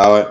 Ah ouais.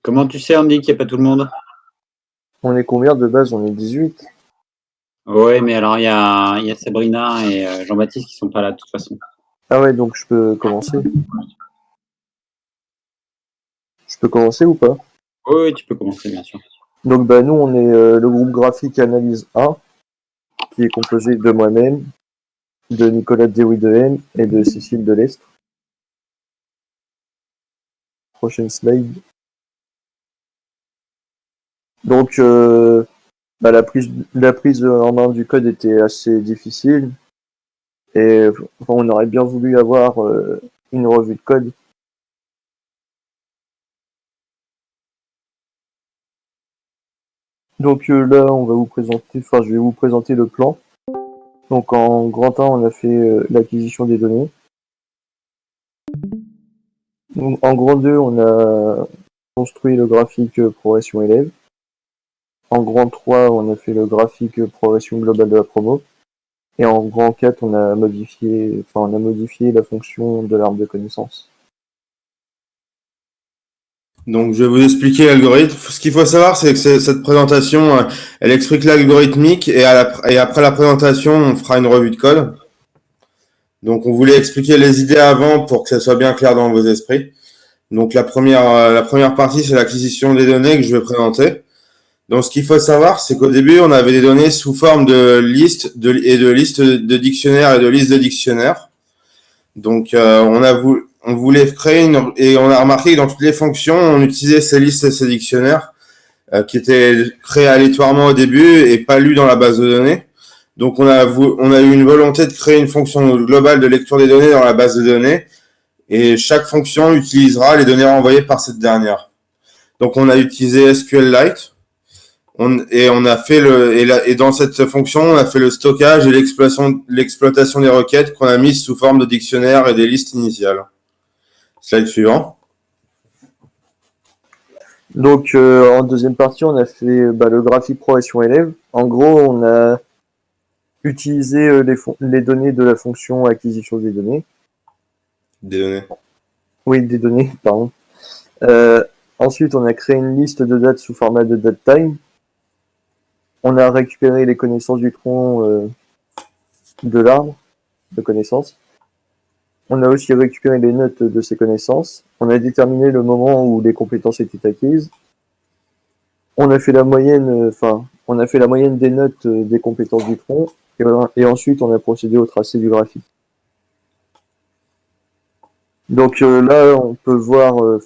Comment tu sais, Andy, qu'il n'y a pas tout le monde? On est combien de base? On est 18. Ouais, mais alors il y a Sabrina et Jean-Baptiste qui sont pas là de toute façon. Ah ouais, donc je peux commencer. Je peux commencer ou pas? Oui, tu peux commencer, bien sûr. Donc nous, on est le groupe graphique Analyse 1, qui est composé de moi-même, de Nicolas Dewey et de Cécile Delestre. Prochaine slide. Donc la prise en main du code était assez difficile et on aurait bien voulu avoir une revue de code. Donc là, je vais vous présenter le plan. Donc en grand 1, on a fait l'acquisition des données. Donc, en grand 2, on a construit le graphique progression élève. En grand 3, on a fait le graphique progression globale de la promo. Et en grand 4, on a modifié la fonction de l'arbre de connaissances. Donc, je vais vous expliquer l'algorithme. Ce qu'il faut savoir, c'est que cette présentation, elle explique l'algorithmique et après la présentation, on fera une revue de code. Donc, on voulait expliquer les idées avant pour que ça soit bien clair dans vos esprits. Donc, la première partie, c'est l'acquisition des données que je vais présenter. Donc, ce qu'il faut savoir, c'est qu'au début, on avait des données sous forme de listes et de listes de dictionnaires et de listes de dictionnaires. Donc, on voulait créer et on a remarqué que dans toutes les fonctions, on utilisait ces listes et ces dictionnaires qui étaient créés aléatoirement au début et pas lus dans la base de données. Donc, on a eu une volonté de créer une fonction globale de lecture des données dans la base de données et chaque fonction utilisera les données renvoyées par cette dernière. Donc, on a utilisé SQLite. Et dans cette fonction, on a fait le stockage et l'exploitation des requêtes qu'on a mises sous forme de dictionnaire et des listes initiales. Slide suivant. Donc en deuxième partie, on a fait le graphique progression élève. En gros, on a utilisé les données de la fonction acquisition des données. Des données. Oui, des données, pardon. Ensuite, on a créé une liste de dates sous format de datetime. On a récupéré les connaissances du tronc de l'arbre de connaissances. On a aussi récupéré les notes de ces connaissances. On a déterminé le moment où les compétences étaient acquises. On a fait la moyenne, des notes des compétences du tronc. Et ensuite, on a procédé au tracé du graphique. Donc là, on peut voir le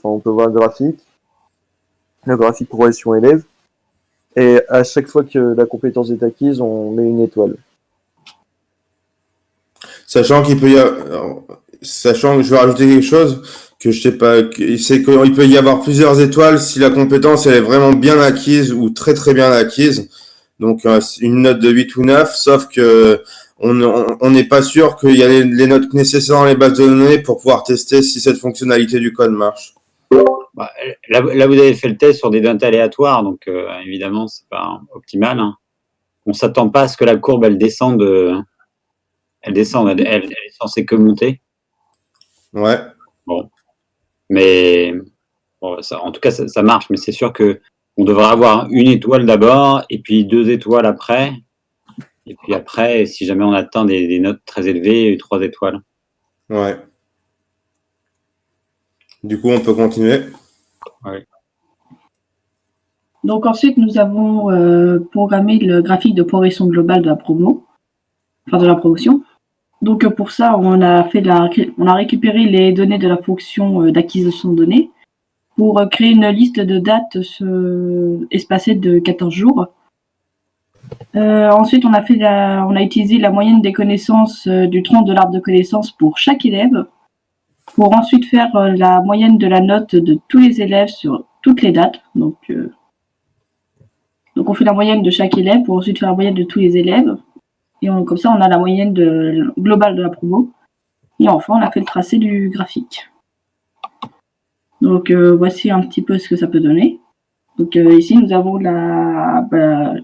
graphique progression élève. Et à chaque fois que la compétence est acquise, on met une étoile. Sachant que je vais rajouter quelque chose que je sais pas, c'est qu'il peut y avoir plusieurs étoiles si la compétence elle est vraiment bien acquise ou très très bien acquise. Donc une note de 8 ou 9, sauf que on n'est pas sûr qu'il y a les notes nécessaires dans les bases de données pour pouvoir tester si cette fonctionnalité du code marche. Bah, là, vous avez fait le test sur des notes aléatoires, donc évidemment, c'est pas optimal. Hein. On s'attend pas à ce que la courbe, elle descende. Elle est censée que monter. Ouais. Bon. Mais bon, en tout cas, ça marche, mais c'est sûr que on devrait avoir une étoile d'abord, et puis 2 étoiles après. Et puis après, si jamais on atteint des notes très élevées, 3 étoiles. Ouais. Du coup, on peut continuer. Ouais. Donc ensuite, nous avons programmé le graphique de progression globale de la promotion. Donc pour ça, on a récupéré les données de la fonction d'acquisition de données. pour créer une liste de dates espacée de 14 jours. Ensuite, on a utilisé la moyenne des connaissances du tronc de l'arbre de connaissances pour chaque élève, pour ensuite faire la moyenne de la note de tous les élèves sur toutes les dates. Donc on fait la moyenne de chaque élève pour ensuite faire la moyenne de tous les élèves. Et comme ça, on a la moyenne globale de la promo. Et enfin, on a fait le tracé du graphique. Donc voici un petit peu ce que ça peut donner. Donc ici, nous avons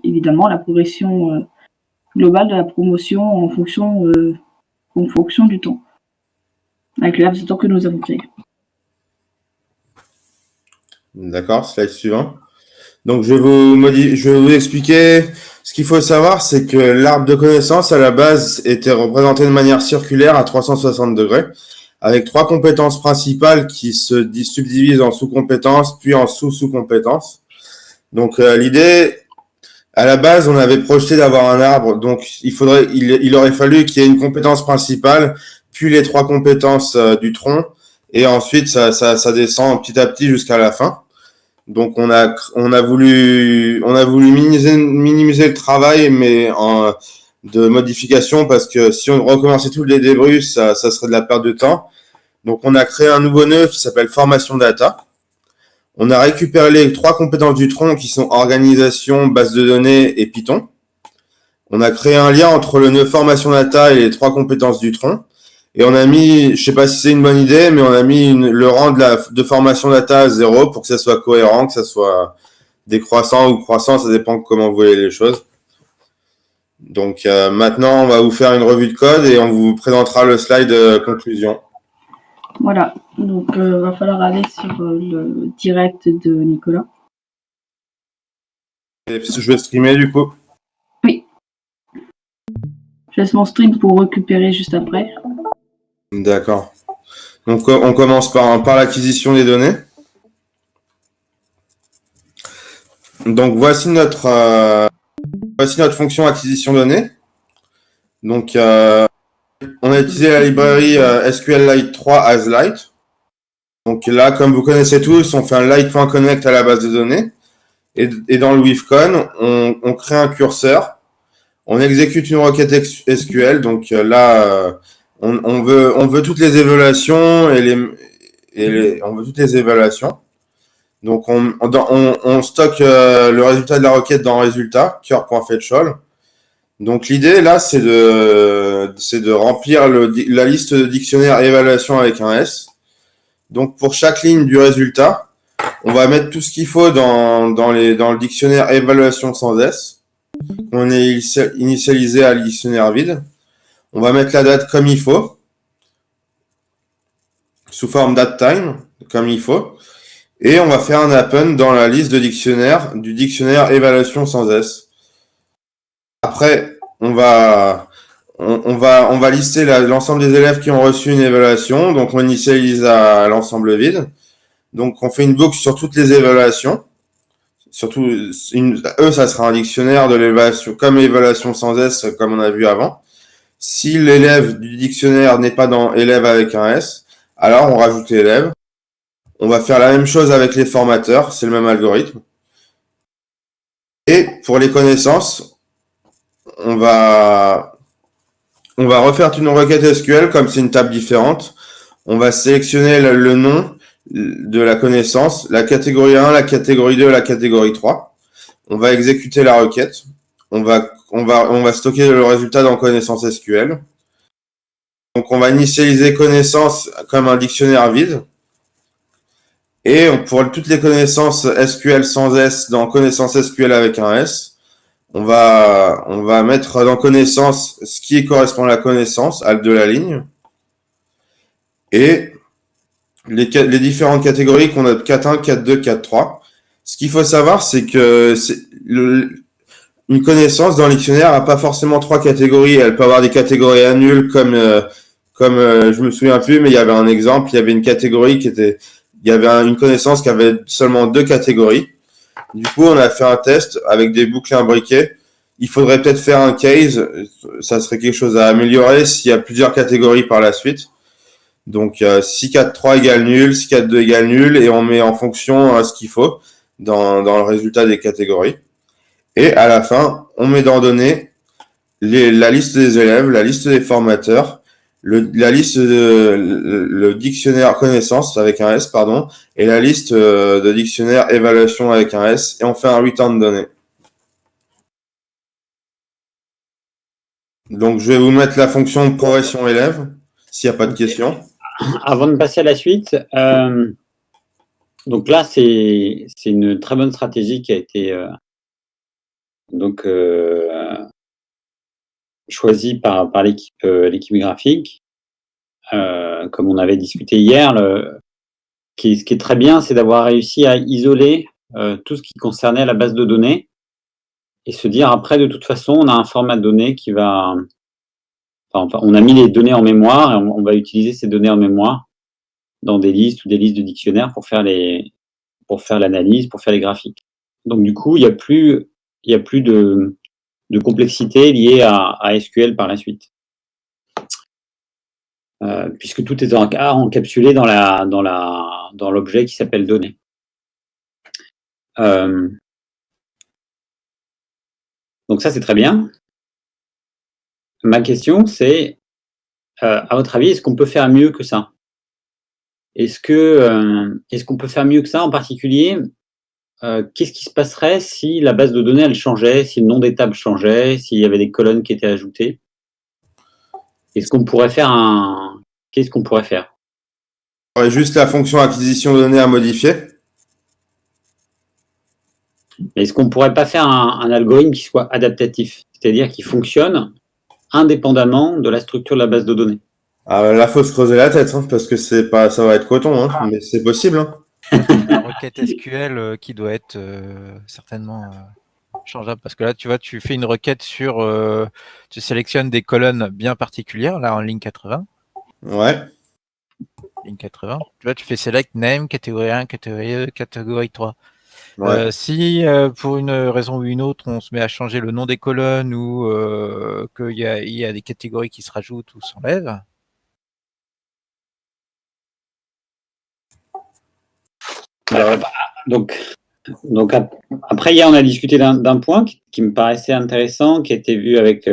évidemment la progression globale de la promotion en fonction du temps, avec le laps de temps que nous avons créé. D'accord, slide suivant. Donc, je vais vous expliquer. Ce qu'il faut savoir, c'est que l'arbre de connaissances, à la base, était représenté de manière circulaire à 360 degrés, avec 3 compétences principales qui se subdivisent en sous-compétences, puis en sous-sous-compétences. Donc, l'idée, à la base, on avait projeté d'avoir un arbre, donc il aurait fallu qu'il y ait une compétence principale, puis les 3 compétences du tronc, et ensuite, ça descend petit à petit jusqu'à la fin. Donc on a voulu minimiser le travail, mais de modification, parce que si on recommençait tous les débuts, ça serait de la perte de temps. Donc on a créé un nouveau nœud qui s'appelle formation data. On a récupéré les 3 compétences du tronc qui sont organisation, base de données et Python. On a créé un lien entre le nœud formation data et les 3 compétences du tronc. Et on a mis, je sais pas si c'est une bonne idée, mais on a mis le rang de formation data à 0 pour que ça soit cohérent, que ça soit décroissant ou croissant, ça dépend de comment vous voyez les choses. Donc maintenant, on va vous faire une revue de code et on vous présentera le slide conclusion. Voilà, donc va falloir aller sur le direct de Nicolas. Et je vais streamer du coup. Oui. Je laisse mon stream pour récupérer juste après. D'accord. Donc on commence par l'acquisition des données. Donc voici notre fonction acquisition données. Donc on a utilisé la librairie SQLite 3 as Lite. Donc là, comme vous connaissez tous, on fait un lite.connect à la base de données. Et dans le wifcon, on crée un curseur. On exécute une requête SQL. Donc là, on veut toutes les évaluations on veut toutes les évaluations. Donc on stocke le résultat de la requête dans résultat, cure.fetchAll. Donc l'idée là, c'est de remplir la liste de dictionnaire évaluation avec un S. Donc pour chaque ligne du résultat, on va mettre tout ce qu'il faut dans le dictionnaire évaluation sans S. On est initialisé à le dictionnaire vide. On va mettre la date comme il faut, sous forme datetime, comme il faut. Et on va faire un append dans la liste de du dictionnaire évaluation sans S. Après, on va lister l'ensemble des élèves qui ont reçu une évaluation. Donc, on initialise à l'ensemble vide. Donc, on fait une boucle sur toutes les évaluations. Surtout, ça sera un dictionnaire de l'évaluation comme évaluation sans S, comme on a vu avant. Si l'élève du dictionnaire n'est pas dans élève avec un S, alors on rajoute l'élève. On va faire la même chose avec les formateurs, c'est le même algorithme. Et pour les connaissances, on va refaire une requête SQL comme c'est une table différente. On va sélectionner le nom de la connaissance, la catégorie 1, la catégorie 2, la catégorie 3. On va exécuter la requête. On va stocker le résultat dans connaissance SQL. Donc, on va initialiser connaissance comme un dictionnaire vide. Et pour toutes les connaissances SQL sans S dans connaissance SQL avec un S, on va mettre dans connaissance ce qui correspond à la connaissance de la ligne. Et les différentes catégories qu'on a de 4.1, 4.2, 4.3. Ce qu'il faut savoir, c'est que une connaissance dans le dictionnaire n'a pas forcément 3 catégories. Elle peut avoir des catégories à nul, comme je me souviens plus, mais il y avait un exemple. Il y avait une catégorie il y avait une connaissance qui avait seulement 2 catégories. Du coup, on a fait un test avec des boucles imbriquées. Il faudrait peut-être faire un case. Ça serait quelque chose à améliorer s'il y a plusieurs catégories par la suite. Donc, si 4-3 égale nul, si 4-2 égale nul, et on met en fonction ce qu'il faut dans le résultat des catégories. Et à la fin, on met dans données la liste des élèves, la liste des formateurs, la liste le dictionnaire connaissance avec un S, pardon, et la liste de dictionnaire évaluation avec un S, et on fait un return de données. Donc, je vais vous mettre la fonction progression élève, s'il n'y a pas de questions. Avant de passer à la suite, donc là, c'est une très bonne stratégie qui a été choisie par l'équipe graphique. Comme on avait discuté hier, ce qui est très bien, c'est d'avoir réussi à isoler tout ce qui concernait la base de données et se dire après, de toute façon, on a un format de données qui va... Enfin, on a mis les données en mémoire et on va utiliser ces données en mémoire dans des listes ou des listes de dictionnaires pour faire l'analyse, pour faire les graphiques. Donc du coup, il y a plus de complexité liée à SQL par la suite. Puisque tout est encapsulé dans l'objet qui s'appelle données. Donc ça, c'est très bien. Ma question, c'est, à votre avis, est-ce qu'on peut faire mieux que ça? Est-ce qu'on peut faire mieux que ça? En particulier, qu'est-ce qui se passerait si la base de données, elle changeait, si le nom des tables changeait, s'il y avait des colonnes qui étaient ajoutées? Qu'est-ce qu'on pourrait faire? Il y aurait juste la fonction acquisition de données à modifier. Mais est-ce qu'on ne pourrait pas faire un algorithme qui soit adaptatif, c'est-à-dire qui fonctionne indépendamment de la structure de la base de données? Là, faut se creuser la tête, hein, parce que c'est pas, ça va être coton, hein, mais c'est possible. Hein. La requête SQL qui doit être certainement changeable, parce que là, tu vois, tu fais une requête sur, tu sélectionnes des colonnes bien particulières, là en ligne 80. Ouais. Ligne 80. Tu vois, tu fais select name, catégorie 1, catégorie 2, catégorie 3. Ouais. Si pour une raison ou une autre, on se met à changer le nom des colonnes ou qu'il y a des catégories qui se rajoutent ou s'enlèvent. Donc après, hier, on a discuté d'un point qui me paraissait intéressant, qui a été vu avec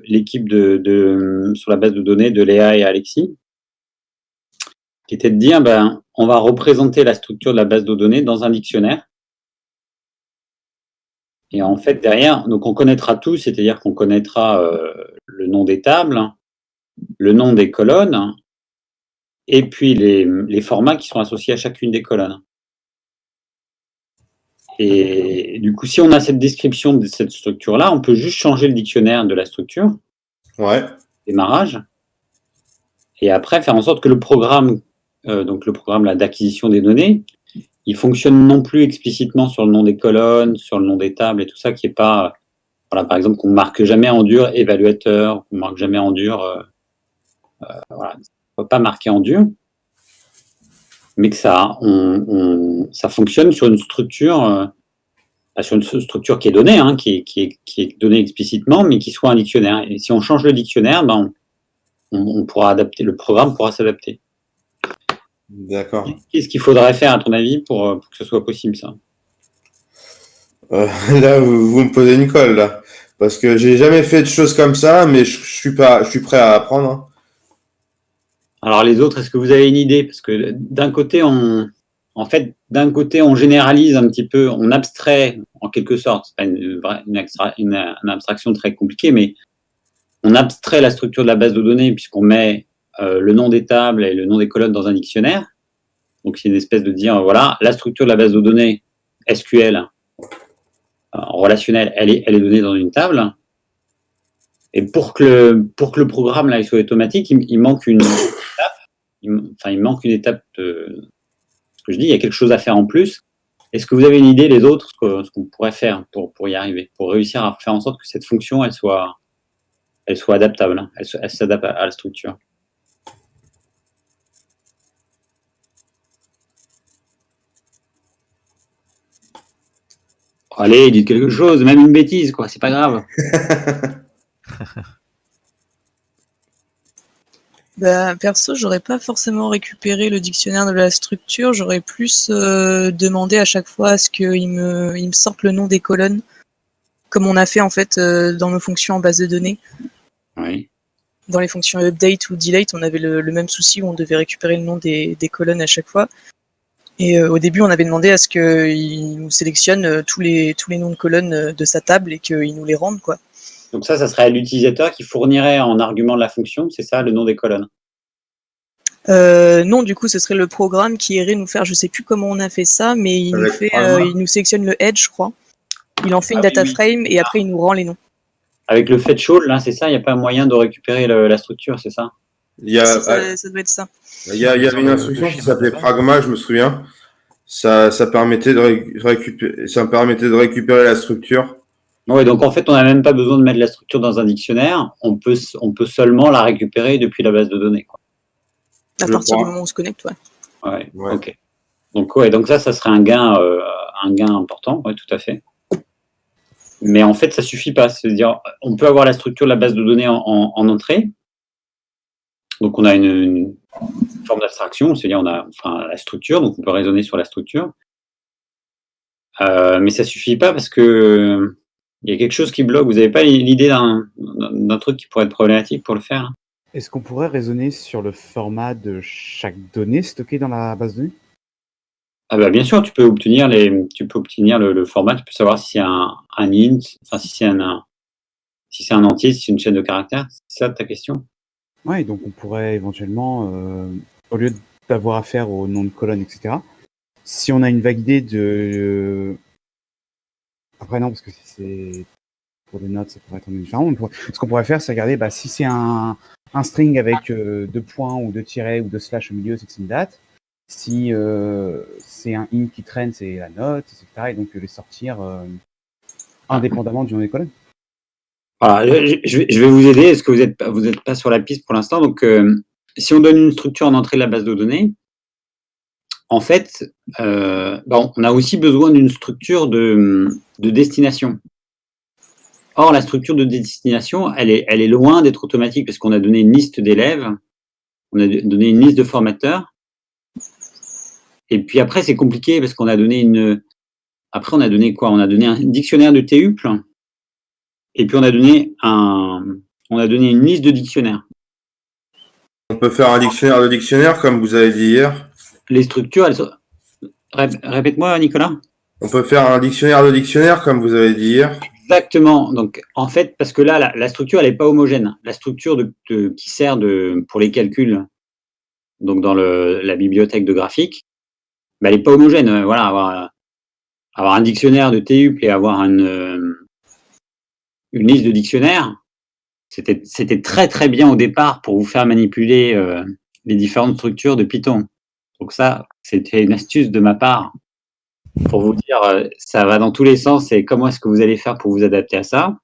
l'équipe sur la base de données de Léa et Alexis, qui était de dire, on va représenter la structure de la base de données dans un dictionnaire. Et en fait, derrière, donc on connaîtra tout, c'est-à-dire qu'on connaîtra le nom des tables, le nom des colonnes, et puis les formats qui sont associés à chacune des colonnes. Et du coup, si on a cette description de cette structure-là, on peut juste changer le dictionnaire de la structure, Ouais. démarrage, et après faire en sorte que le programme, donc le programme d'acquisition des données, il fonctionne non plus explicitement sur le nom des colonnes, sur le nom des tables et tout ça, qui est pas, voilà, par exemple, qu'on marque jamais en dur évaluateur, qu'on marque jamais en dur, voilà, on peut pas marquer en dur, mais que ça fonctionne sur une structure. Sur une structure qui est donnée, hein, qui est donnée explicitement, mais qui soit un dictionnaire. Et si on change le dictionnaire, on pourra adapter, le programme pourra s'adapter. D'accord. Qu'est-ce qu'il faudrait faire, à ton avis, pour que ce soit possible, ça? Là, vous me posez une colle, là. Parce que j'ai jamais fait de choses comme ça, mais je suis prêt à apprendre. Hein. Alors, les autres, est-ce que vous avez une idée? Parce que d'un côté, on généralise un petit peu, on abstrait, en quelque sorte, c'est pas une abstraction très compliquée, mais on abstrait la structure de la base de données puisqu'on met le nom des tables et le nom des colonnes dans un dictionnaire. Donc, c'est une espèce de dire, voilà, la structure de la base de données SQL relationnelle, elle est donnée dans une table. Et pour que le programme là, il soit automatique, il manque une étape. Il manque une étape de ce que je dis, il y a quelque chose à faire en plus. Est-ce que vous avez une idée, les autres, ce qu'on pourrait faire pour y arriver, pour réussir à faire en sorte que cette fonction, elle soit adaptable, hein, elle s'adapte à la structure? Allez, dites quelque chose, même une bêtise, quoi, c'est pas grave. Bah, perso, j'aurais pas forcément récupéré le dictionnaire de la structure, j'aurais plus demandé à chaque fois à ce qu'il me sorte le nom des colonnes, comme on a fait en fait dans nos fonctions en base de données. Oui. Dans les fonctions update ou delete, on avait le même souci où on devait récupérer le nom des colonnes à chaque fois. Et au début, on avait demandé à ce qu'il nous sélectionne tous les noms de colonnes de sa table et qu'il nous les rende, quoi. Donc ça serait à l'utilisateur qui fournirait en argument de la fonction, c'est ça, le nom des colonnes. Non, du coup, ce serait le programme qui irait nous faire, je sais plus comment on a fait ça, mais il nous sélectionne le head, je crois. Il en fait une data frame et après il nous rend les noms. Avec le fetch all, là, c'est ça, il n'y a pas moyen de récupérer la structure, c'est ça? Ça doit être ça. Il y avait une instruction qui s'appelait Pragma, je me souviens. Ça permettait de récupérer la structure. Oui, donc en fait, on n'a même pas besoin de mettre la structure dans un dictionnaire. On peut seulement la récupérer depuis la base de données, quoi. À partir du moment où on se connecte, ouais. Ok. Donc ça serait un gain important, ouais, tout à fait. Mais en fait, ça suffit pas. C'est-à-dire, on peut avoir la structure de la base de données en entrée. Donc on a une forme d'abstraction, c'est-à-dire on a la structure, donc on peut raisonner sur la structure. Mais ça suffit pas parce que il y a quelque chose qui bloque. Vous n'avez pas l'idée d'un truc qui pourrait être problématique pour le faire? Est-ce qu'on pourrait raisonner sur le format de chaque donnée stockée dans la base de données? Ah bah bien sûr, tu peux obtenir le format, tu peux savoir si c'est un int, enfin si c'est un entier, si c'est une chaîne de caractères. C'est ça ta question? Ouais, donc on pourrait éventuellement, au lieu d'avoir affaire au nom de colonne, etc., si on a une vague idée de... Après non, parce que c'est pour des notes, ça pourrait être différent. Ce qu'on pourrait faire, c'est regarder si c'est un string avec 2 points ou 2 tirets ou 2 slash au milieu, c'est que c'est une date. Si c'est un int qui traîne, c'est la note, etc. Et donc les sortir indépendamment du nom des colonnes. Voilà, je vais vous aider. Est-ce que vous êtes pas sur la piste pour l'instant? Donc, si on donne une structure en entrée de la base de données, en fait, on a aussi besoin d'une structure de destination. Or, la structure de destination, elle est loin d'être automatique parce qu'on a donné une liste d'élèves, on a donné une liste de formateurs. Et puis après, c'est compliqué parce qu'on a donné quoi? On a donné un dictionnaire de TUPL. Et puis on a donné une liste de dictionnaires. On peut faire un dictionnaire de dictionnaires, comme vous avez dit hier. Les structures, répète-moi, Nicolas. On peut faire un dictionnaire de dictionnaires, comme vous avez dit hier. Exactement. Donc en fait, parce que là, la structure, elle n'est pas homogène. La structure qui sert pour les calculs, donc dans la bibliothèque de graphique, elle n'est pas homogène. Voilà, avoir un dictionnaire de TUPL et avoir une liste de dictionnaires, c'était très très bien au départ pour vous faire manipuler les différentes structures de Python. Donc ça, c'était une astuce de ma part pour vous dire ça va dans tous les sens et comment est-ce que vous allez faire pour vous adapter à ça.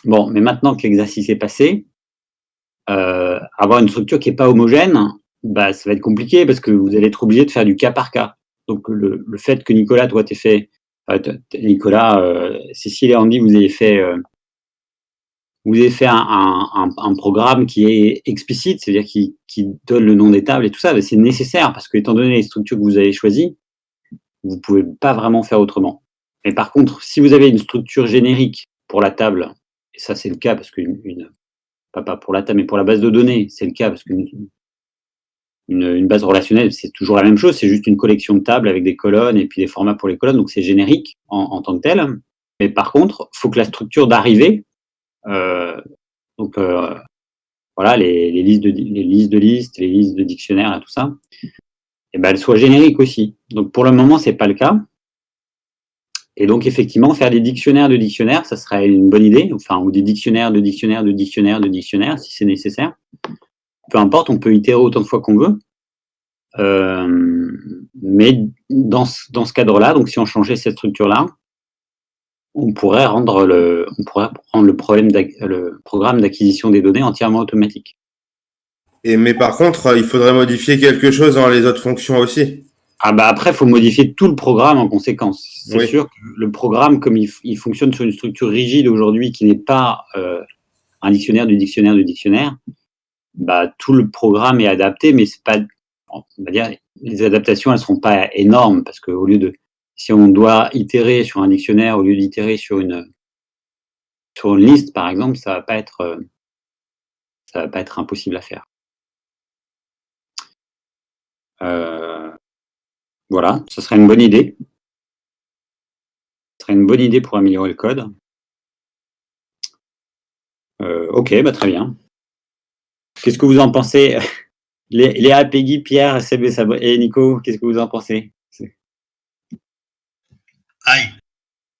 Bon, mais maintenant que l'exercice est passé, avoir une structure qui n'est pas homogène, ça va être compliqué parce que vous allez être obligé de faire du cas par cas. Donc le fait que Nicolas, toi, Cécile et Andy, vous ayez fait un programme qui est explicite, c'est-à-dire qui donne le nom des tables et tout ça, c'est nécessaire parce que, étant donné les structures que vous avez choisies, vous ne pouvez pas vraiment faire autrement. Mais par contre, si vous avez une structure générique pour la table, et ça c'est le cas parce pas pour la table, mais pour la base de données, c'est le cas parce qu'une base relationnelle, c'est toujours la même chose, c'est juste une collection de tables avec des colonnes et puis des formats pour les colonnes, donc c'est générique en tant que tel. Mais par contre, il faut que la structure d'arrivée, voilà, les listes de listes, les listes de dictionnaires et tout ça, elles soient génériques aussi. Donc pour le moment, c'est pas le cas. Et donc effectivement, faire des dictionnaires de dictionnaires, ça serait une bonne idée, ou des dictionnaires de dictionnaires de dictionnaires de dictionnaires, si c'est nécessaire. Peu importe, on peut itérer autant de fois qu'on veut. Mais dans ce cadre-là, donc si on changeait cette structure-là, on pourrait rendre le programme d'acquisition des données entièrement automatique. Mais par contre, il faudrait modifier quelque chose dans les autres fonctions aussi. Après, il faut modifier tout le programme en conséquence. C'est sûr que le programme, comme il fonctionne sur une structure rigide aujourd'hui qui n'est pas un dictionnaire du dictionnaire du dictionnaire, tout le programme est adapté, mais c'est pas, on va dire, les adaptations, elles seront pas énormes parce que si on doit itérer sur un dictionnaire au lieu d'itérer sur une liste, par exemple, ça va pas être impossible à faire. Voilà, ce serait une bonne idée. Ce serait une bonne idée pour améliorer le code. Ok, très bien. Qu'est-ce que vous en pensez? Léa, Peggy, Pierre, CB, et Nico, qu'est-ce que vous en pensez? Aïe.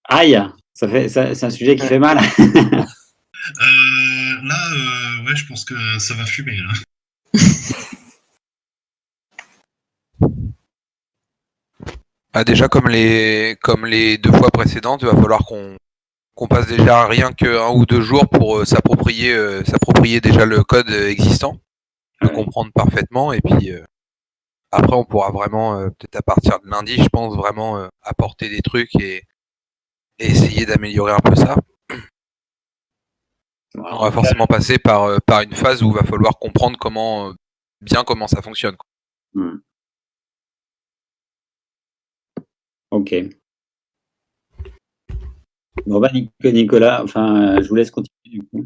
Aïe, c'est un sujet qui fait mal. Là, ouais, je pense que ça va fumer, là. Déjà, comme les 2 fois précédentes, il va falloir qu'on passe déjà rien que 1 ou 2 jours pour s'approprier déjà le code existant, le comprendre parfaitement, et puis après on pourra vraiment, peut-être à partir de lundi, je pense, vraiment apporter des trucs et essayer d'améliorer un peu ça. On va forcément passer par une phase où il va falloir comprendre comment ça fonctionne, quoi. Ok. Bon, Nicolas, je vous laisse continuer du coup.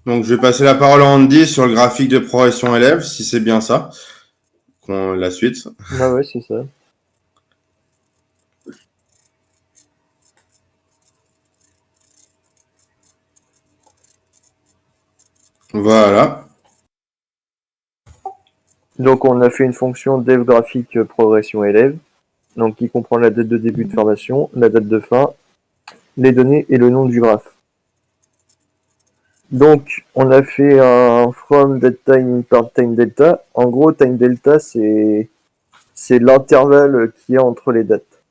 Donc, je vais passer la parole à Andy sur le graphique de progression élève, si c'est bien ça. La suite. Ah ouais, c'est ça. Voilà. Donc on a fait une fonction dev graphique progression élève, donc qui comprend la date de début de formation, la date de fin, les données et le nom du graphe. Donc on a fait un from datetime par time delta. En gros, time delta c'est l'intervalle qu'il y a entre les dates.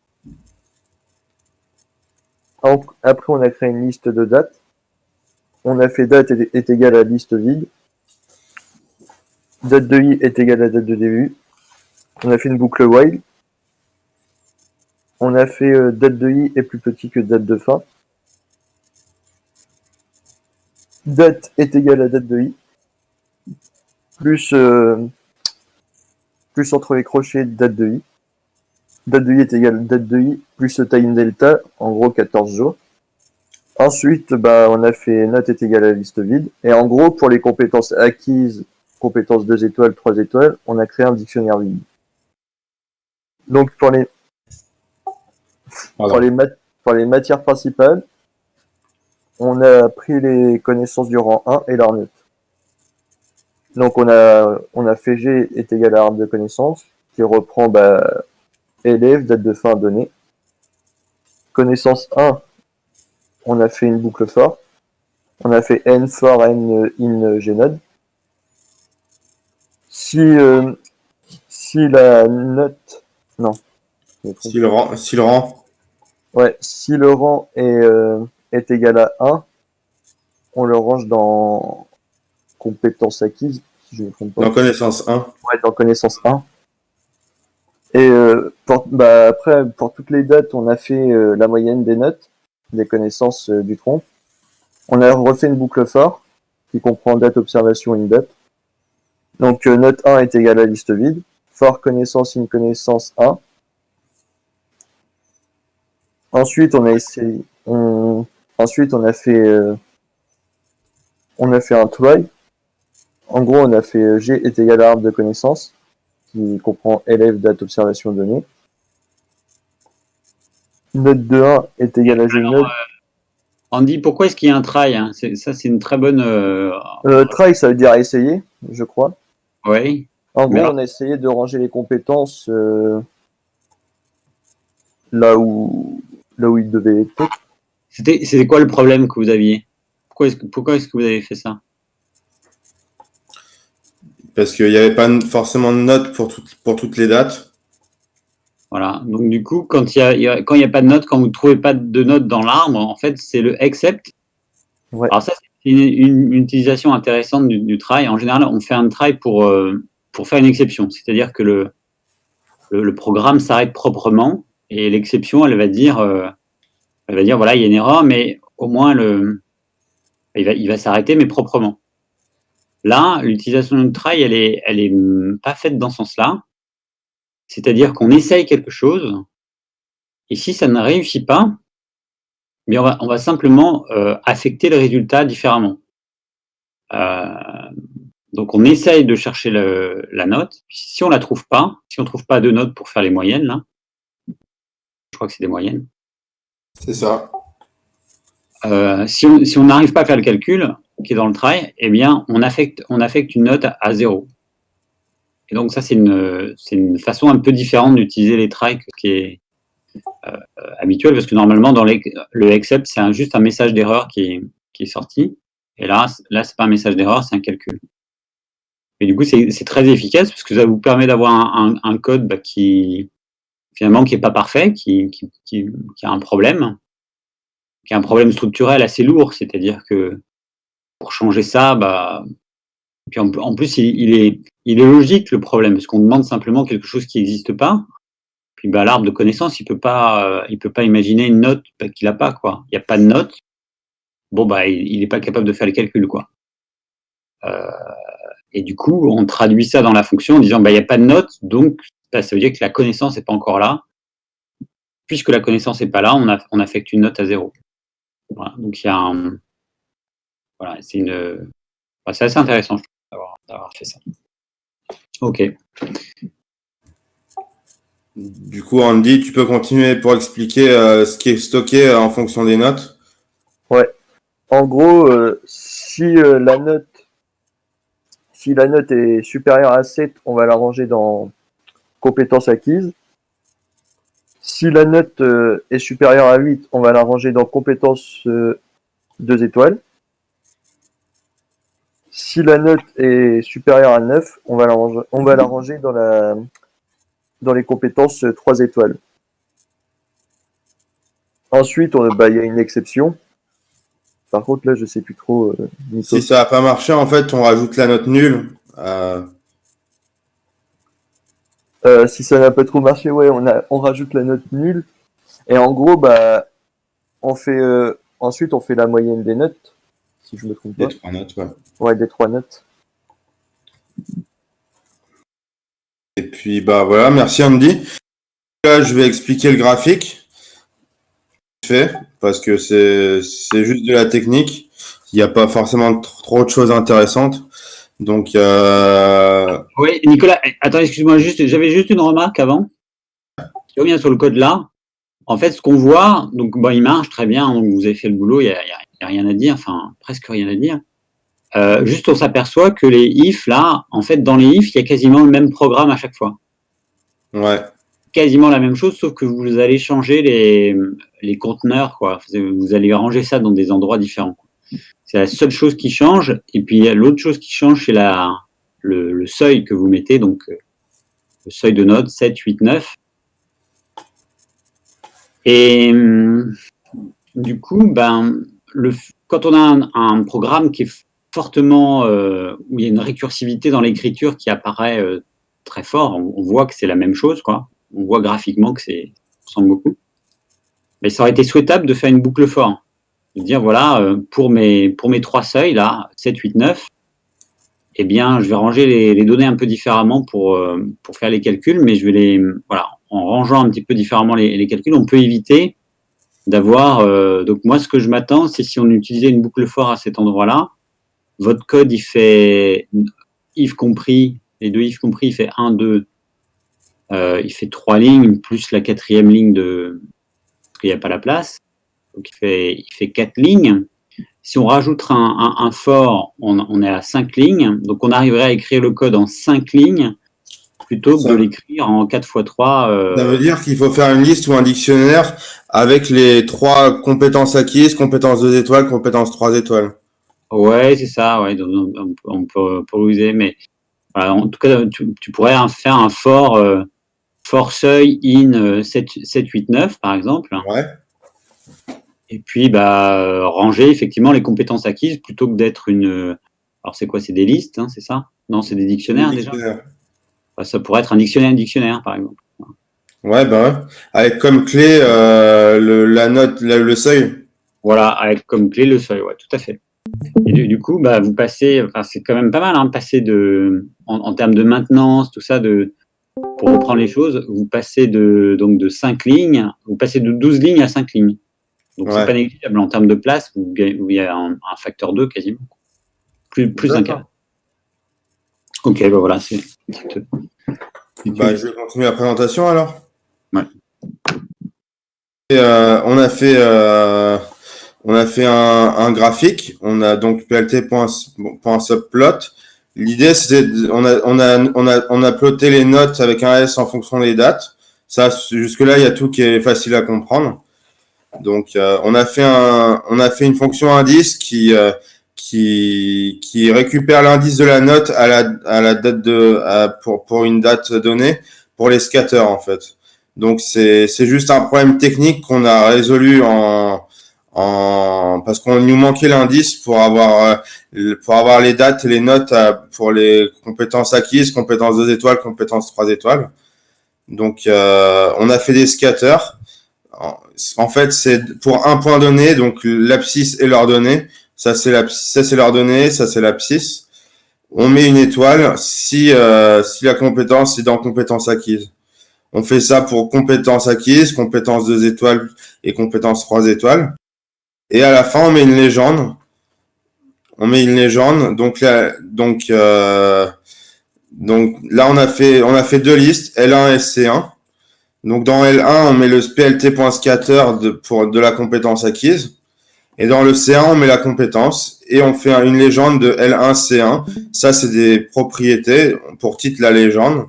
Après on a créé une liste de dates. On a fait date est égale à liste vide. Date de i est égale à date de début. On a fait une boucle while. On a fait date de i est plus petit que date de fin. Date est égale à date de i. Plus entre les crochets date de i. Date de i est égale à date de i plus time delta, en gros 14 jours. Ensuite, on a fait note est égale à liste vide. Et en gros, pour les compétences acquises, compétences 2 étoiles, 3 étoiles, on a créé un dictionnaire vide. Donc pour les matières principales, on a pris les connaissances du rang 1 et leur note. Donc on a fait G est égal à arbre de connaissances, qui reprend élève, date de fin donnée. Connaissance 1, on a fait une boucle for. On a fait n for n in gnode. Si la note... Non. Si le rang. Ouais, si le rang est égal à 1, on le range dans compétences acquises, si je ne me trompe pas. Dans connaissance 1. Ouais, dans connaissance 1. Et après, pour toutes les dates, on a fait la moyenne des notes, des connaissances du tronc. On a refait une boucle for, qui comprend date, observation, une date. Donc, note 1 est égale à liste vide. For connaissance, une connaissance 1. Ensuite, on a essayé. Ensuite, on a fait un try. En gros, on a fait G est égal à arbre de connaissances, qui comprend élève, date, observation, donnée. Note de 1 est égal à G node. Andy, pourquoi est-ce qu'il y a un try, hein? Ça, c'est une très bonne. Try, ça veut dire essayer, je crois. Oui. En gros, on a essayé de ranger les compétences là où ils devaient être. C'était quoi le problème que vous aviez? Pourquoi est-ce que vous avez fait ça? Parce qu'il n'y avait pas forcément de notes pour toutes les dates. Voilà. Donc du coup, quand il y a pas de notes, quand vous ne trouvez pas de notes dans l'arbre, en fait, c'est le except. Ouais. Alors ça, c'est une utilisation intéressante du try. En général, on fait un try pour faire une exception. C'est-à-dire que le programme s'arrête proprement et l'exception, elle va dire voilà, il y a une erreur, mais au moins il va s'arrêter, mais proprement. Là, l'utilisation du try, elle est pas faite dans ce sens-là. C'est-à-dire qu'on essaye quelque chose, et si ça ne réussit pas, mais on va simplement affecter le résultat différemment. Donc on essaye de chercher la note. Si on la trouve pas, si on trouve pas de note pour faire les moyennes, là, je crois que c'est des moyennes. C'est ça. Si on n'arrive pas à faire le calcul qui est dans le try, eh bien on affecte une note à 0. Et donc ça c'est une façon un peu différente d'utiliser les tries qui est habituel, parce que normalement dans le except c'est juste un message d'erreur qui est sorti, et là c'est pas un message d'erreur, c'est un calcul. Et du coup c'est très efficace parce que ça vous permet d'avoir un code qui finalement qui est pas parfait, qui a un problème, qui a un problème structurel assez lourd, c'est-à-dire que pour changer ça, puis en plus il est logique le problème, parce qu'on demande simplement quelque chose qui n'existe pas. Puis l'arbre de connaissances, il peut pas imaginer une note qu'il n'a pas, quoi. Il n'y a pas de note. Bon, il n'est pas capable de faire les calculs, quoi. Et du coup, on traduit ça dans la fonction en disant, il n'y a pas de note, donc ça veut dire que la connaissance n'est pas encore là. Puisque la connaissance n'est pas là, on affecte une note à 0. Voilà. Donc il y a voilà, c'est assez intéressant, je trouve, d'avoir fait ça. Ok. Du coup, Andy, tu peux continuer pour expliquer ce qui est stocké en fonction des notes. Ouais. En gros, si la note est supérieure à 7, on va la ranger dans compétences acquises. Si la note est supérieure à 8, on va la ranger dans compétences 2 étoiles. Si la note est supérieure à 9, on va la ranger dans les compétences 3 étoiles. Ensuite, il y a une exception. Par contre, là, je sais plus trop. Si ça n'a pas marché, en fait, on rajoute la note nulle. Si ça n'a pas trop marché, ouais, on rajoute la note nulle. Et en gros, ensuite, on fait la moyenne des notes, si je me trompe pas. Des 3 notes, ouais. Ouais, des 3 notes. Et puis, voilà, merci Andy. Là, je vais expliquer le graphique. Parce que c'est juste de la technique. Il n'y a pas forcément trop de choses intéressantes. Donc, Oui, Nicolas, attends, excuse-moi, j'avais juste une remarque avant. Je reviens sur le code là. En fait, ce qu'on voit, donc il marche très bien, donc vous avez fait le boulot, il n'y a rien à dire, enfin presque rien à dire. Juste on s'aperçoit que les if là, en fait dans les if, il y a quasiment le même programme à chaque fois. Ouais. Quasiment la même chose, sauf que vous allez changer les conteneurs, quoi. Vous allez ranger ça dans des endroits différents. C'est la seule chose qui change. Et puis l'autre chose qui change, c'est le seuil que vous mettez, donc le seuil de notes 7, 8, 9. Et du coup, quand on a un programme qui est fortement, où il y a une récursivité dans l'écriture qui apparaît très fort, on voit que c'est la même chose, quoi. On voit graphiquement que ça ressemble beaucoup. Mais ça aurait été souhaitable de faire une boucle for. De dire, voilà, pour mes 3 seuils, là, 7, 8, 9, eh bien, je vais ranger les données un peu différemment pour faire les calculs, mais je vais en rangeant un petit peu différemment les calculs, on peut éviter d'avoir... donc moi, ce que je m'attends, c'est si on utilisait une boucle for à cet endroit-là, votre code, il fait if compris, les deux if compris, il fait 1, 2, il fait 3 lignes, plus la 4e ligne parce qu'il n'y a pas la place. Donc il fait 4 lignes. Si on rajoute un for, on est à 5 lignes. Donc on arriverait à écrire le code en 5 lignes plutôt que de l'écrire en 4 x 3. Ça veut dire qu'il faut faire une liste ou un dictionnaire avec les 3 compétences acquises, compétences 2 étoiles, compétences 3 étoiles. Ouais, c'est ça. Ouais, on peut user, mais voilà, en tout cas, tu pourrais faire un for seuil in 7, 8, 9, par exemple. Ouais. Et puis, ranger effectivement les compétences acquises plutôt que d'être une... Alors, c'est quoi? C'est des listes, hein, c'est ça? Non, c'est des dictionnaires déjà? Ça pourrait être un dictionnaire, par exemple. Ouais, ouais. Avec comme clé la note, le seuil. Voilà, avec comme clé le seuil, ouais, tout à fait. Et du coup, bah, vous passez, enfin, c'est quand même pas mal, hein, passer en termes de maintenance, tout ça, pour reprendre les choses, vous passez donc de 5 lignes, vous passez de 12 lignes à 5 lignes. Donc, c'est Ouais. pas négligeable en termes de place, il y a un facteur 2 quasiment. Plus d'un D'accord. quart. Ok, bah voilà, c'est. Bah, je vais continuer la présentation alors. Ouais. Et, on a fait un graphique. On a donc plt.subplot. L'idée, c'était, on a ploté les notes avec un S en fonction des dates. Ça, jusque-là, il y a tout qui est facile à comprendre. Donc, on a fait une fonction indice qui récupère l'indice de la note à la date pour une date donnée pour les scatters, en fait. Donc, c'est juste un problème technique qu'on a résolu parce qu'on nous manquait l'indice pour avoir les dates et les notes pour les compétences acquises, compétences 2 étoiles, compétences 3 étoiles. Donc, on a fait des scatters. En fait, c'est pour un point donné, donc l'abscisse et l'ordonnée. Ça, c'est l'ordonnée, ça, c'est l'abscisse. On met une étoile si la compétence est dans compétence acquise. On fait ça pour compétences acquises, compétences 2 étoiles et compétences 3 étoiles. Et à la fin, on met une légende. Donc là, on a fait 2 listes, L1 et C1. Donc dans L1, on met le plt.scatter de la compétence acquise. Et dans le C1, on met la compétence et on fait une légende de L1, C1. Ça, c'est des propriétés pour titre la légende.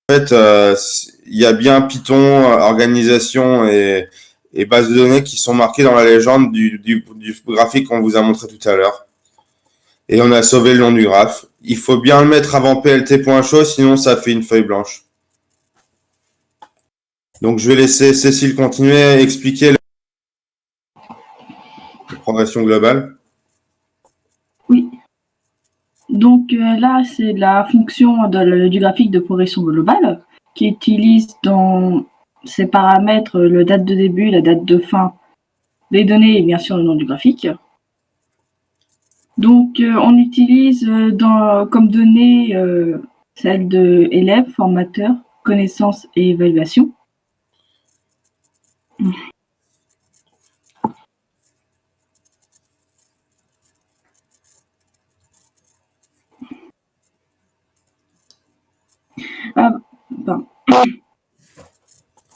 En fait, il y a bien Python, organisation et base de données qui sont marquées dans la légende du graphique qu'on vous a montré tout à l'heure. Et on a sauvé le nom du graphe. Il faut bien le mettre avant plt.show, sinon ça fait une feuille blanche. Donc, je vais laisser Cécile continuer à expliquer la progression globale. Oui. Donc là, c'est la fonction du graphique de progression globale qui utilise dans ses paramètres le date de début, la date de fin, les données et bien sûr le nom du graphique. Donc on utilise comme données celles de élèves, formateurs, connaissances et évaluation.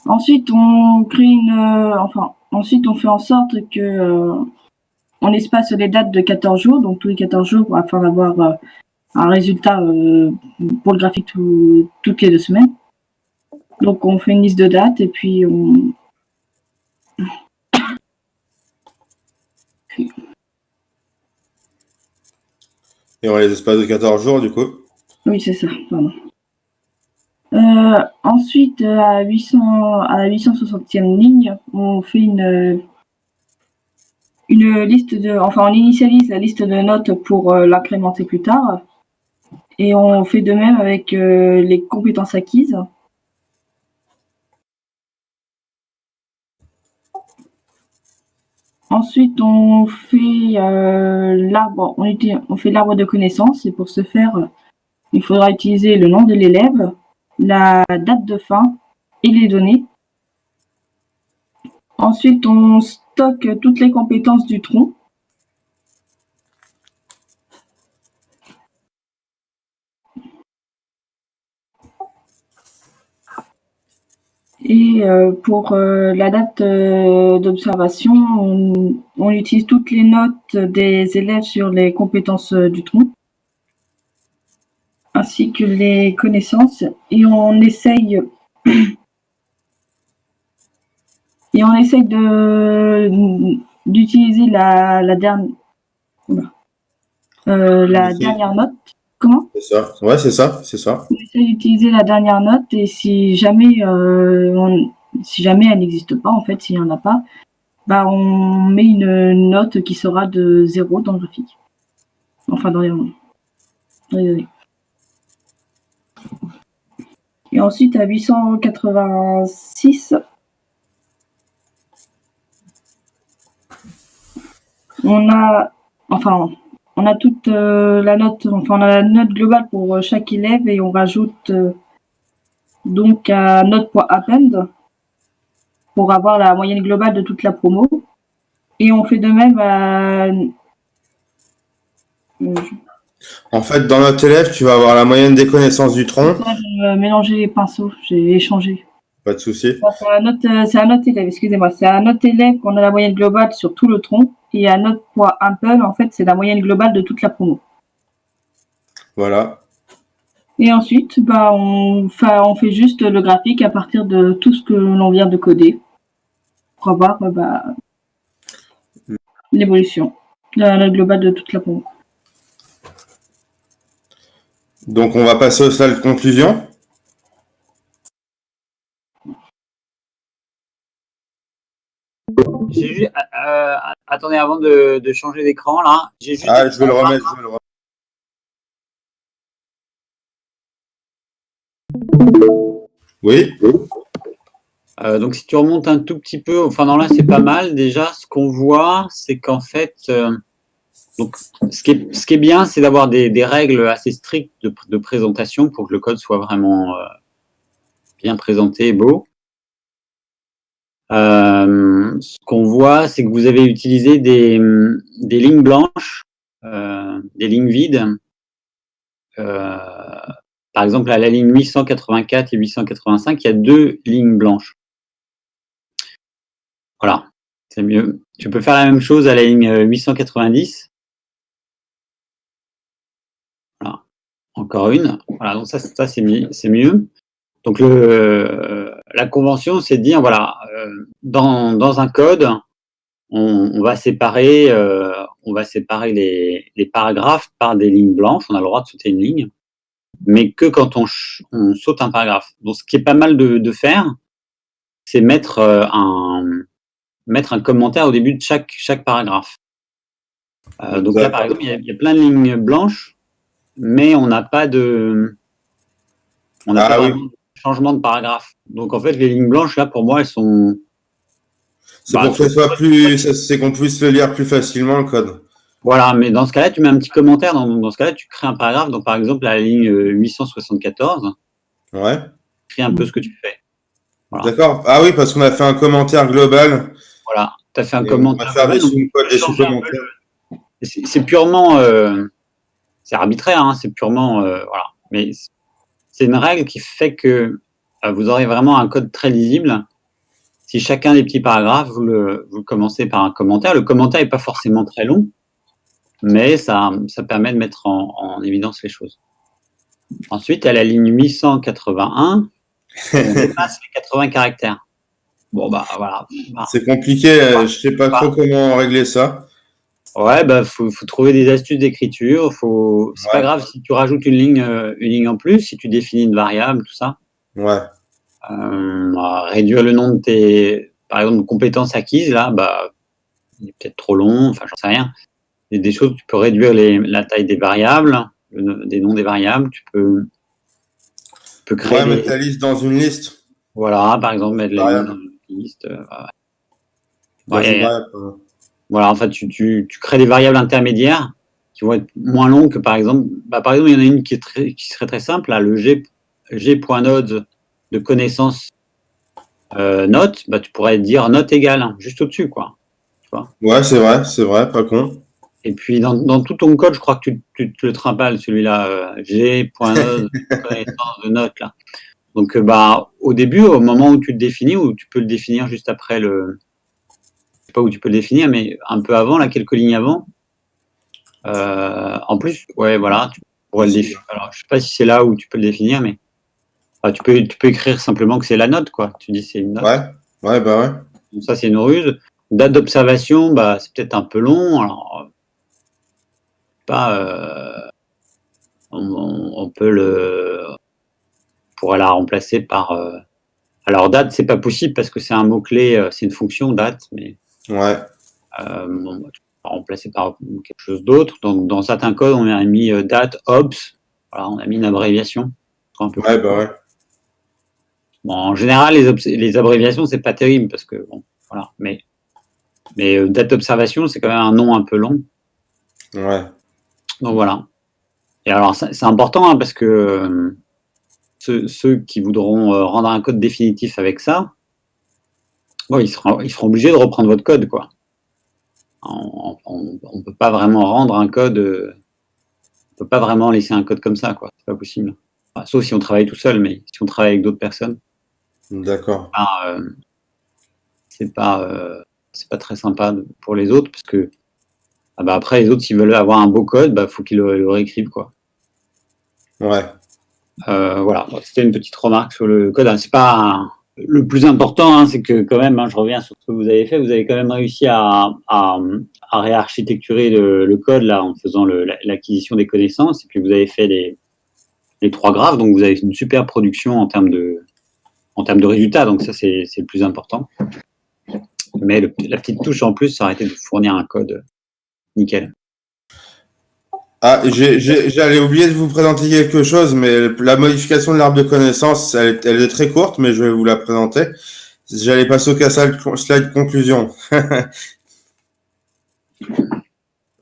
Ensuite, on crée ensuite on fait en sorte que on espace les dates de 14 jours, donc tous les 14 jours afin d'avoir un résultat pour le graphique toutes les 2 semaines. Donc on fait une liste de dates et puis on Et on les espaces de 14 jours, du coup. Oui, c'est ça, pardon. Ensuite, à la 860e ligne, on fait une liste on initialise la liste de notes pour l'incrémenter plus tard. Et on fait de même avec les compétences acquises. Ensuite, on fait l'arbre. On fait l'arbre de connaissances et pour ce faire, il faudra utiliser le nom de l'élève, la date de fin et les données. Ensuite, on stocke toutes les compétences du tronc. Et pour la date d'observation, on utilise toutes les notes des élèves sur les compétences du tronc, ainsi que les connaissances, et on essaye d'utiliser la dernière note. Comment? C'est ça. Ouais, c'est ça. On essaie d'utiliser la dernière note et si jamais elle n'existe pas, en fait, s'il n'y en a pas, bah, on met une note qui sera de 0 dans le graphique. Enfin, dans les données. Et ensuite, à 886, on a enfin, on a toute la note, enfin, on a la note globale pour chaque élève et on rajoute donc à note.append pour avoir la moyenne globale de toute la promo. Et on fait de même En fait, dans notre élève, tu vas avoir la moyenne des connaissances du tronc. J'ai mélangé les pinceaux, j'ai échangé. Pas de souci. C'est à note élève, excusez-moi. C'est à note élève qu'on a la moyenne globale sur tout le tronc. Et à note.append, en fait, c'est la moyenne globale de toute la promo. Voilà. Et ensuite, on fait juste le graphique à partir de tout ce que l'on vient de coder pour avoir l'évolution, la note globale de toute la promo. Donc, on va passer au slide conclusion. Attendez, avant de changer d'écran, là. Je vais le remettre. Oui. Donc, si tu remontes un tout petit peu, enfin, non, là, c'est pas mal. Déjà, ce qu'on voit, c'est qu'en fait, donc, ce qui est bien, c'est d'avoir des règles assez strictes de présentation pour que le code soit vraiment bien présenté et beau. Ce qu'on voit, c'est que vous avez utilisé des lignes blanches, des lignes vides. Par exemple, à la ligne 884 et 885, il y a 2 lignes blanches. Voilà, c'est mieux. Tu peux faire la même chose à la ligne 890. Voilà, encore une. Voilà, donc ça c'est mieux. Donc la convention, c'est de dire, voilà, dans un code, on va séparer les paragraphes par des lignes blanches. On a le droit de sauter une ligne, mais que quand on saute un paragraphe. Donc, ce qui est pas mal de faire, c'est mettre un commentaire au début de chaque paragraphe. Donc là, par exemple, il y a plein de lignes blanches, mais on n'a pas de changement de paragraphe. Donc, en fait, les lignes blanches, là, pour moi, elles sont... C'est pour que c'est qu'on puisse le lire plus facilement, le code. Voilà, mais dans ce cas-là, tu mets un petit commentaire. Dans ce cas-là, tu crées un paragraphe. Donc, par exemple, à la ligne 874, ouais. Tu crées un peu ce que tu fais. Voilà. D'accord. Ah oui, parce qu'on a fait un commentaire global. Voilà, tu as fait un commentaire. On va faire des sous-commentaires. C'est purement... c'est arbitraire, hein, c'est purement... voilà. Mais c'est une règle qui fait que vous aurez vraiment un code très lisible. Si chacun des petits paragraphes, vous commencez par un commentaire. Le commentaire n'est pas forcément très long, mais ça permet de mettre en évidence les choses. Ensuite, à la ligne 881, on dépasse les 80 caractères. Bon, voilà. C'est compliqué, je ne sais pas trop comment régler ça. Ouais, faut trouver des astuces d'écriture. C'est pas grave si tu rajoutes une ligne en plus, si tu définis une variable, tout ça. Ouais. Réduire le nom de tes, par exemple, compétences acquises, là, il est peut-être trop long, enfin, j'en sais rien. Il y a des choses, tu peux réduire la taille des variables, des noms des variables, tu peux créer. Mettre la liste dans une liste. Voilà, par exemple, mettre la liste dans une liste. Voilà, en fait, tu crées des variables intermédiaires qui vont être moins longues que, par exemple, il y en a une qui serait très simple, là, le g.node de connaissance note, tu pourrais dire note égale, hein, juste au-dessus, quoi. Tu vois. Ouais, c'est vrai, pas con. Et puis, dans tout ton code, je crois que tu te le trimbales, celui-là, g.node de connaissance de note, là. Donc, au début, au moment où tu le définis, ou tu peux le définir juste après je sais pas où tu peux le définir, mais un peu avant, là, quelques lignes avant. En plus, ouais, voilà, tu pourrais le définir. Alors, je sais pas si c'est là où tu peux le définir, mais tu peux écrire simplement que c'est la note, quoi. Tu dis c'est une note. Ouais. Donc, ça, c'est une ruse. Date d'observation, c'est peut-être un peu long. Alors, on pourrait la remplacer par. Alors, date, c'est pas possible parce que c'est un mot-clé, c'est une fonction date, mais. Ouais. Tu peux remplacer par quelque chose d'autre. Donc, dans certains codes, on a mis date, obs. Voilà, on a mis une abréviation. Ouais. Bon, en général, les abréviations, c'est pas terrible parce que, bon, voilà. Mais date d'observation, c'est quand même un nom un peu long. Ouais. Donc voilà. Et alors, c'est important hein, parce que ceux qui voudront rendre un code définitif avec ça, bon, ils seront obligés de reprendre votre code, quoi. On ne peut pas vraiment rendre un code, on peut pas vraiment laisser un code comme ça, quoi. C'est pas possible. Enfin, sauf si on travaille tout seul, mais si on travaille avec d'autres personnes, D'accord. c'est pas très sympa pour les autres parce que après les autres s'ils veulent avoir un beau code, faut qu'ils le réécrivent, quoi. Ouais. Voilà, c'était une petite remarque sur le code. C'est pas le plus important, hein, c'est que quand même, je reviens sur ce que vous avez fait. Vous avez quand même réussi à réarchitecturer le code là en faisant l'acquisition des connaissances, et puis vous avez fait les 3 graphes, donc vous avez une super production en termes de résultats. Donc ça, c'est le plus important. Mais la petite touche en plus, ça aurait été de fournir un code nickel. Ah, j'allais oublier de vous présenter quelque chose, mais la modification de l'arbre de connaissances, elle est très courte, mais je vais vous la présenter. J'allais passer au slide conclusion.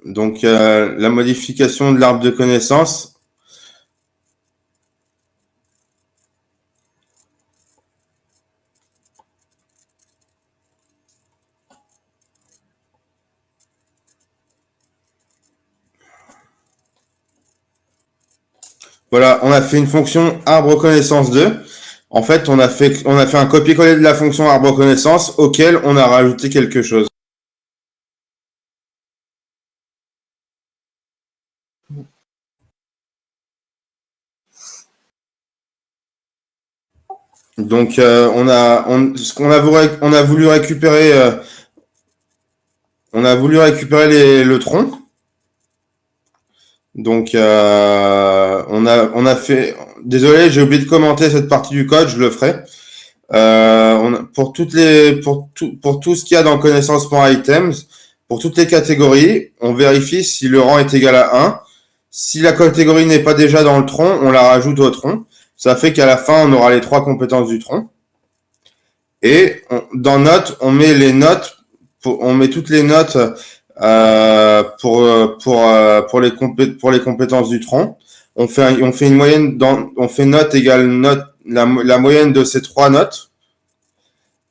Donc, la modification de l'arbre de connaissances. Voilà, on a fait une fonction arbre connaissance 2. En fait, on a fait un copier-coller de la fonction arbre connaissance auquel on a rajouté quelque chose. Donc, on a voulu récupérer le tronc. Donc, on a fait. Désolé, j'ai oublié de commenter cette partie du code. Je le ferai. Pour tout ce qu'il y a dans connaissance.items, pour toutes les catégories, on vérifie si le rang est égal à 1. Si la catégorie n'est pas déjà dans le tronc, on la rajoute au tronc. Ça fait qu'à la fin, on aura les 3 compétences du tronc. Et dans notes, on met les notes, on met toutes les notes pour les compétences du tronc. On fait une moyenne on fait note égale note, la moyenne de ces 3 notes.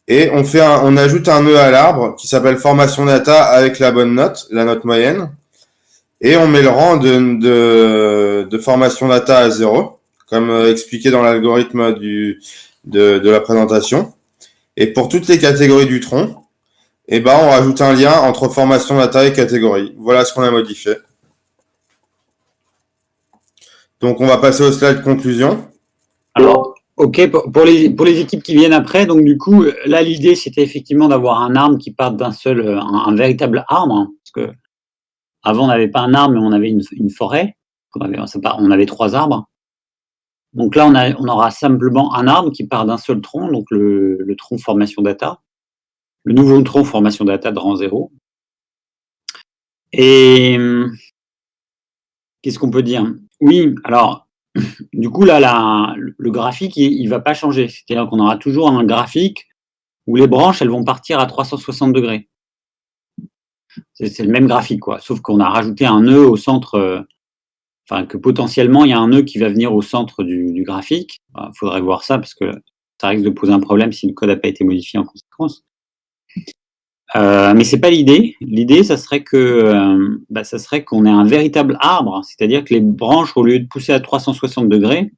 Et on ajoute un nœud à l'arbre qui s'appelle formation data avec la bonne note, la note moyenne. Et on met le rang de formation data à 0, comme expliqué dans l'algorithme de la présentation. Et pour toutes les catégories du tronc, on rajoute un lien entre formation data et catégorie. Voilà ce qu'on a modifié. Donc, on va passer au slide conclusion. Alors, ok, pour les équipes qui viennent après, donc du coup, là, l'idée, c'était effectivement d'avoir un arbre qui parte d'un seul, un véritable arbre, hein, parce que avant, on n'avait pas un arbre, mais on avait une forêt. On avait 3 arbres. Donc là, on aura simplement un arbre qui part d'un seul tronc, donc le tronc formation data, le nouveau tronc formation data de rang 0. Et qu'est-ce qu'on peut dire? Oui, alors, du coup, là, le graphique, il va pas changer. C'est-à-dire qu'on aura toujours un graphique où les branches, elles vont partir à 360 degrés. C'est le même graphique, quoi. Sauf qu'on a rajouté un nœud au centre, que potentiellement, il y a un nœud qui va venir au centre du graphique. Il faudrait voir ça parce que ça risque de poser un problème si le code n'a pas été modifié en conséquence. Mais c'est pas l'idée. L'idée, ça serait qu'on ait un véritable arbre, c'est-à-dire que les branches, au lieu de pousser à 360 degrés,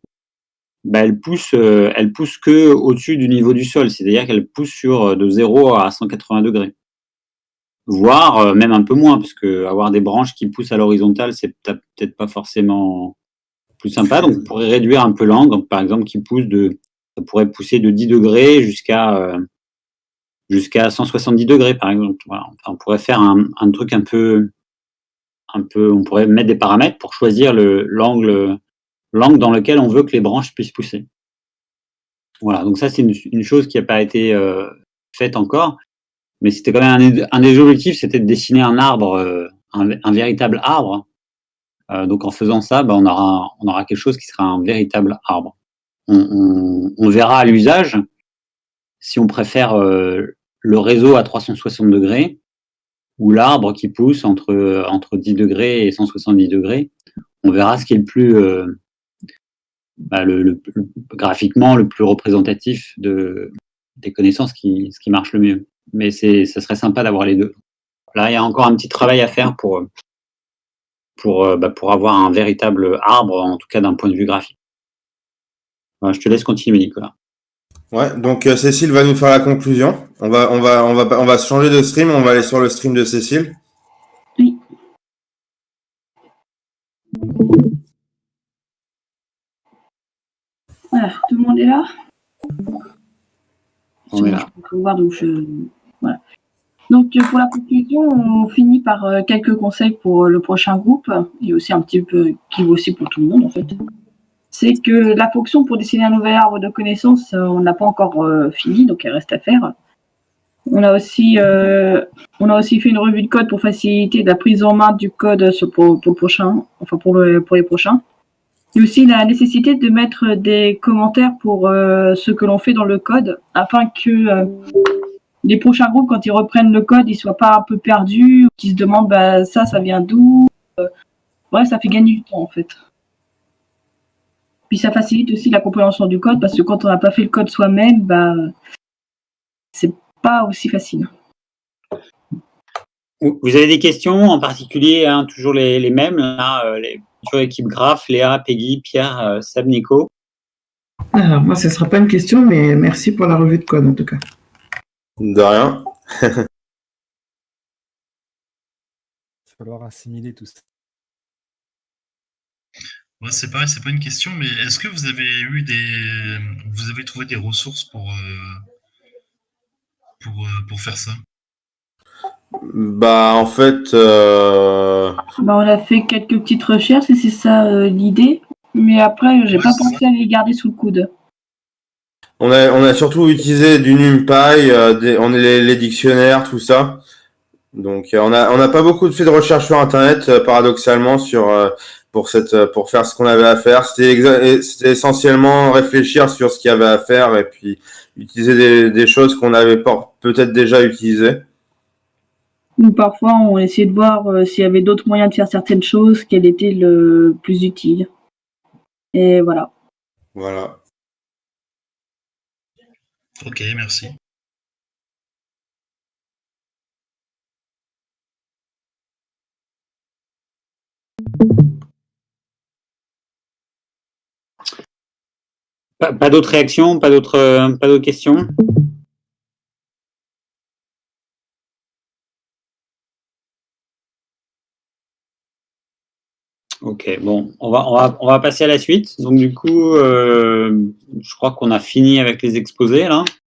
elles poussent que au-dessus du niveau du sol, c'est-à-dire qu'elles poussent de 0 à 180 degrés. Voire même un peu moins, parce que avoir des branches qui poussent à l'horizontale, c'est peut-être pas forcément plus sympa. Donc, on pourrait réduire un peu l'angle, donc, par exemple, ça pourrait pousser de 10 degrés jusqu'à 170 degrés, par exemple. Voilà. Enfin, on pourrait faire un truc un peu, on pourrait mettre des paramètres pour choisir l'angle dans lequel on veut que les branches puissent pousser. Voilà, donc ça, c'est une chose qui n'a pas été faite encore, mais c'était quand même un des objectifs, c'était de dessiner un arbre, un véritable arbre. Donc en faisant ça, on aura quelque chose qui sera un véritable arbre. On verra à l'usage si on préfère le réseau à 360 degrés ou l'arbre qui pousse entre 10 degrés et 170 degrés. On verra ce qui est le plus graphiquement le plus représentatif des connaissances ce qui marche le mieux. Mais ça serait sympa d'avoir les deux. Là, il y a encore un petit travail à faire pour avoir un véritable arbre, en tout cas d'un point de vue graphique. Voilà, je te laisse continuer, Nicolas. Ouais, donc Cécile va nous faire la conclusion. On va se changer de stream, on va aller sur le stream de Cécile. Oui. Voilà, tout le monde est là? On est là. Je peux voir, donc voilà. Donc pour la conclusion, on finit par quelques conseils pour le prochain groupe et aussi un petit peu qui vaut aussi pour tout le monde en fait. C'est que la fonction pour dessiner un nouvel arbre de connaissances, on n'a pas encore fini, donc il reste à faire. On a aussi fait une revue de code pour faciliter la prise en main du code pour le prochain, enfin pour les prochains. Il y a aussi la nécessité de mettre des commentaires pour ce que l'on fait dans le code, afin que les prochains groupes, quand ils reprennent le code, ils ne soient pas un peu perdus, ou qu'ils se demandent ça vient d'où. Ouais, ça fait gagner du temps en fait. Puis ça facilite aussi la compréhension du code, parce que quand on n'a pas fait le code soi-même, c'est pas aussi facile. Vous avez des questions en particulier, hein, toujours les mêmes, là, sur l'équipe Graph, Léa, Peggy, Pierre, Seb, Nico? Alors, moi, ce ne sera pas une question, mais merci pour la revue de code, en tout cas. De rien. Il va falloir assimiler tout ça. Ouais, c'est pareil, c'est pas une question, mais est-ce que vous avez trouvé des ressources pour faire ça? En fait, On a fait quelques petites recherches et c'est ça l'idée. Mais après, j'ai pas pensé à les garder sous le coude. on a surtout utilisé du NumPy, les dictionnaires, tout ça. Donc on n'a pas beaucoup fait de recherche sur Internet, paradoxalement, pour faire ce qu'on avait à faire. C'était essentiellement réfléchir sur ce qu'il y avait à faire et puis utiliser des choses qu'on avait peut-être déjà utilisées. Ou parfois, on essayait de voir s'il y avait d'autres moyens de faire certaines choses, quel était le plus utile. Et voilà. Voilà. Ok, merci. Pas d'autres réactions, pas d'autres questions? Ok, bon, on va passer à la suite. Donc du coup, je crois qu'on a fini avec les exposés là.